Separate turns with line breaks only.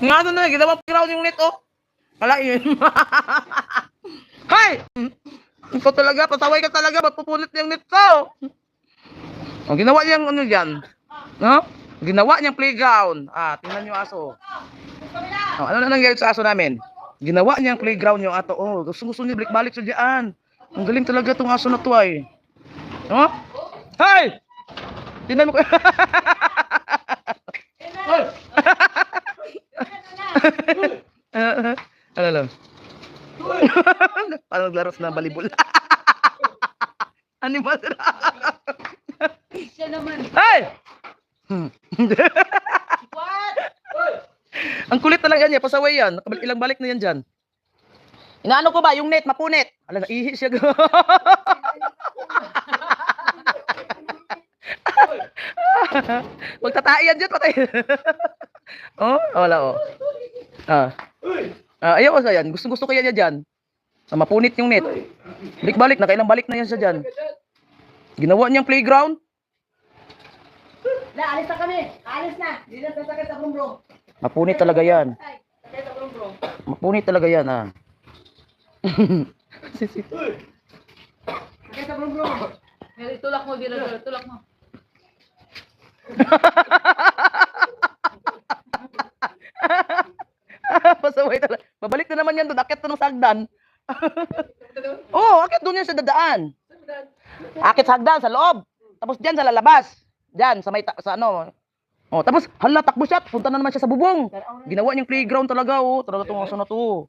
Nga ano na, ginawa playground yung net, oh. Wala yun. Hay! Ikaw talaga, pasaway ka talaga, mapupunit yung net ko. Oh, ginawa niyang ano dyan. No? Ginawa niyang playground. Ah, tingnan niyo aso. Oh, ano na nangyari sa aso namin? Ginawa niyang playground yung ato. Oh, gusto niya balik-balik siya diyan. Ang galing talaga tong aso na to ay. No? Hay! Tingnan mo ko. Ano lang? Parang naglaro na balibol. Animal.
Siya naman.
Hey!
What?
Ang kulit talaga niya, pasaway yan. Ilang balik na yan dyan. Inaano ko ba? Yung net, mapunit. Ala, naihi siya. Magtatae yan dyan, patay. Oh, wala, oh. Ayaw ko sa yan. Gusto kaya niya dyan. Mapunit yung net. Balik-balik, nakailang balik na yan siya dyan. Ginawa niyang playground.
Na, alis na kami. Alis na. Hindi na sasakay sa brum-brum.
Mapunit talaga yan.
Sakay sa brum-brum.
Mapunit talaga yan, ah.
Sakay sa brum-brum. Tulak mo, Bira. Tulak mo.
Pasaway talaga. Babalik na naman yan doon. Akit na ng sagdan. Oo, akit doon yan sa dadaan. Akit sa hagdan, sa loob. Tapos dyan sa lalabas. Dyan, sa may, sa ano. Oh, tapos, hala, takbo siya. Punta na naman siya sa bubong. Ginawa niyang playground talaga, oh. Talaga itong aso na to.